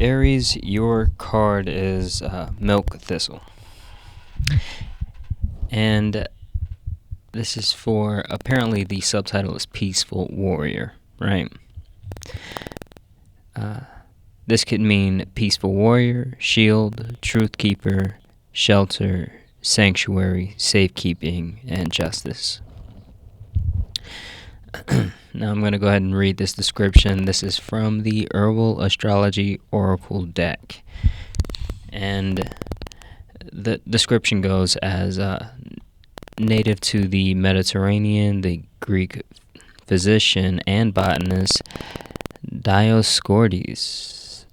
Aries, your card is Milk Thistle. And this is for, apparently the subtitle is Peaceful Warrior, right? This could mean peaceful warrior, shield, truth keeper, shelter, sanctuary, safekeeping, and justice. Now I'm going to go ahead and read this description. This is from the Herbal Astrology Oracle deck. And the description goes as native to the Mediterranean, the Greek physician and botanist Dioscorides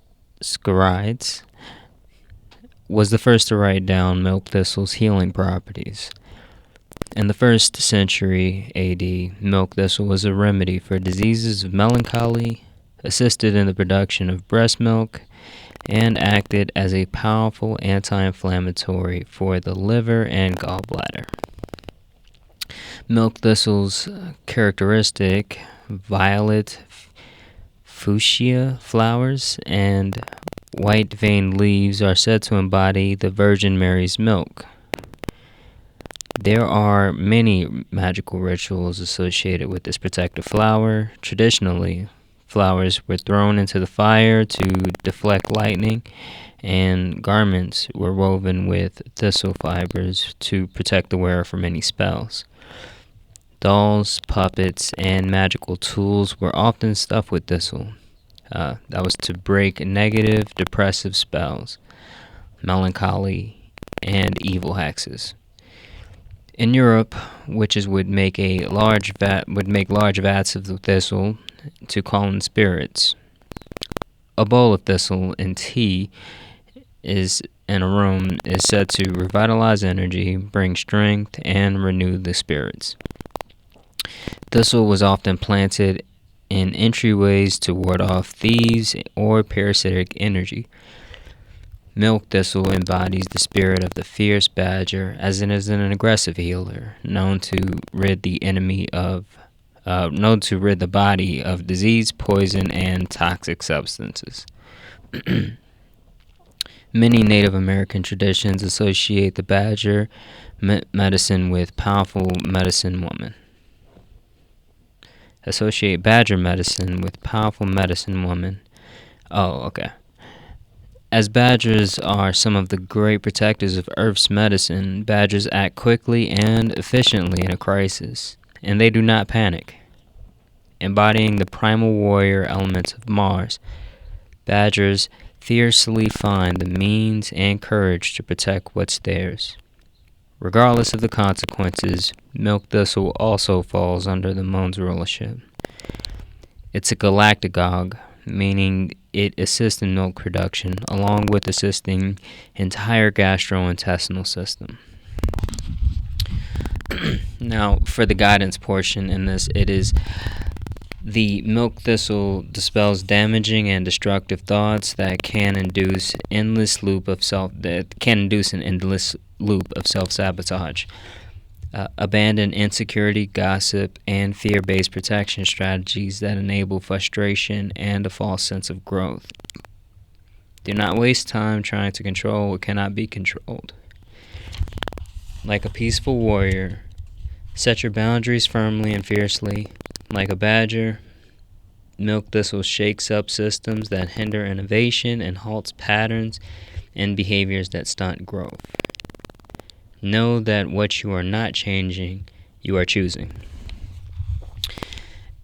was the first to write down milk thistle's healing properties. In the 1st century AD, milk thistle was a remedy for diseases of melancholy, assisted in the production of breast milk, and acted as a powerful anti-inflammatory for the liver and gallbladder. Milk thistle's characteristic violet fuchsia flowers and white veined leaves are said to embody the Virgin Mary's milk. There are many magical rituals associated with this protective flower. Traditionally, flowers were thrown into the fire to deflect lightning, and garments were woven with thistle fibers to protect the wearer from any spells. Dolls, puppets, and magical tools were often stuffed with thistle. That was to break negative, depressive spells, melancholy, and evil hexes. In Europe, witches would make large vats of the thistle to call in spirits. A bowl of thistle in tea in a room is said to revitalize energy, bring strength, and renew the spirits. Thistle was often planted in entryways to ward off thieves or parasitic energy. Milk thistle embodies the spirit of the fierce badger, as it is an aggressive healer, known to rid the body of disease, poison, and toxic substances. Many Native American traditions associate the badger medicine with powerful medicine woman. Oh, okay. As badgers are some of the great protectors of Earth's medicine, badgers act quickly and efficiently in a crisis, and they do not panic. Embodying the primal warrior elements of Mars, badgers fiercely find the means and courage to protect what's theirs. Regardless of the consequences, milk thistle also falls under the moon's rulership. It's a galactagogue, meaning it assists in milk production, along with assisting entire gastrointestinal system. Now, for the guidance portion in this, it is the milk thistle dispels damaging and destructive thoughts that can induce an endless loop of self-sabotage. Abandon insecurity, gossip, and fear-based protection strategies that enable frustration and a false sense of growth. Do not waste time trying to control what cannot be controlled. Like a peaceful warrior, set your boundaries firmly and fiercely. Like a badger, milk thistle shakes up systems that hinder innovation and halts patterns and behaviors that stunt growth. Know that what you are not changing, you are choosing.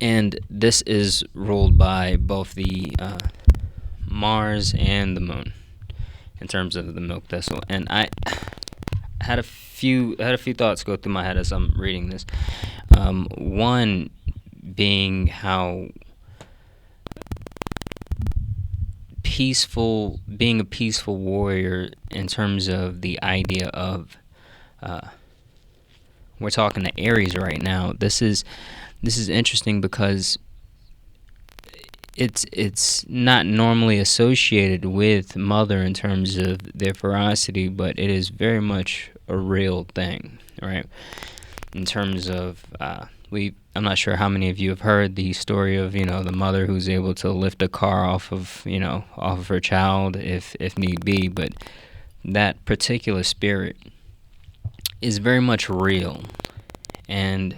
And this is ruled by both the Mars and the Moon in terms of the milk thistle. And I had a few thoughts go through my head as I'm reading this. One being how being a peaceful warrior in terms of the idea of we're talking to Aries right now. This is interesting because it's not normally associated with mother in terms of their ferocity, but it is very much a real thing, right? In terms of I'm not sure how many of you have heard the story of, the mother who's able to lift a car off of, off of her child if need be, but that particular spirit is very much real. And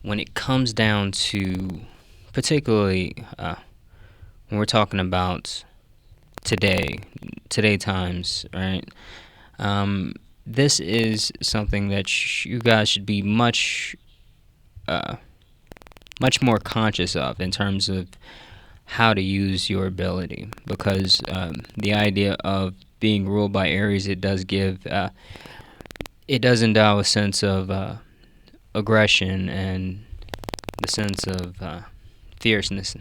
when it comes down to, particularly when we're talking about today times, right? This is something that you guys should be much more conscious of in terms of how to use your ability, because the idea of being ruled by Aries, it does endow a sense of aggression and the sense of fierceness,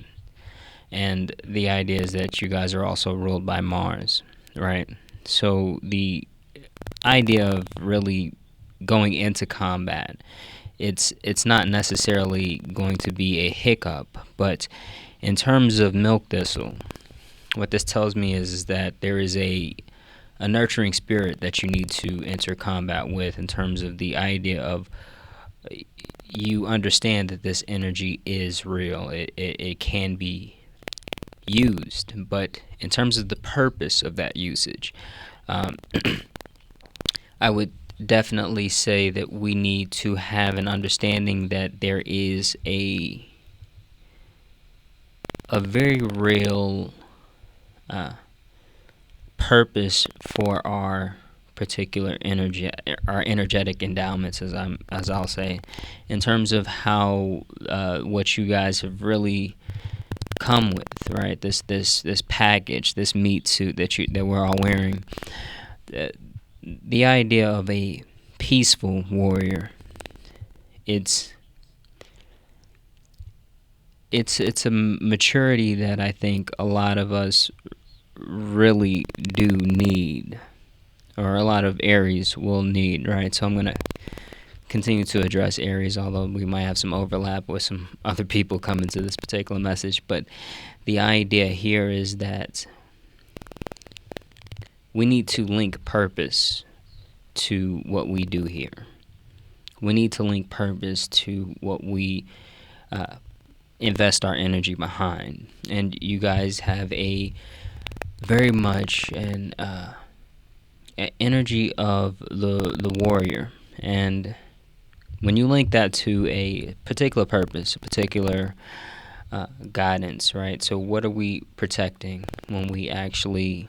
and the idea is that you guys are also ruled by Mars, right? So the idea of really going into combat, it's not necessarily going to be a hiccup, but in terms of milk thistle, what this tells me is that there is a nurturing spirit that you need to enter combat with, in terms of the idea of you understand that this energy is real. It can be used, but in terms of the purpose of that usage, I would definitely say that we need to have an understanding that there is a very real purpose for our particular energy, our energetic endowments, as I'll say, in terms of how what you guys have really come with, right? This package, this meat suit that we're all wearing. The idea of a peaceful warrior, it's a maturity that I think a lot of us really do need, or a lot of Aries will need, right? So I'm going to continue to address Aries, although we might have some overlap with some other people coming to this particular message. But the idea here is that we need to link purpose to what we do here. We need to link purpose to what we invest our energy behind. And you guys have a very much an energy of the warrior. And when you link that to a particular purpose, a particular guidance, right? So what are we protecting when we actually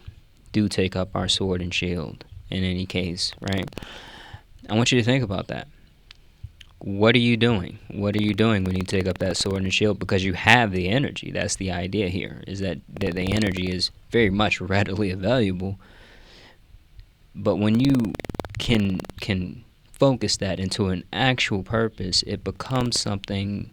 do take up our sword and shield in any case, right? I want you to think about that. What are you doing? What are you doing when you take up that sword and shield? Because you have the energy. That's the idea here, is that the energy is very much readily available. But when you can focus that into an actual purpose, it becomes something.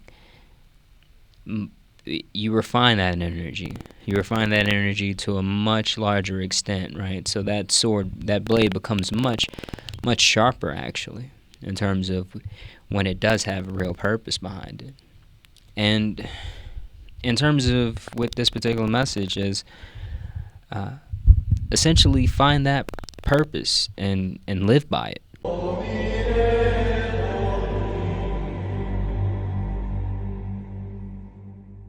You refine that energy. You refine that energy to a much larger extent, right? So that sword, that blade becomes much sharper, actually, in terms of when it does have a real purpose behind it. And in terms of with this particular message is essentially find that purpose and live by it.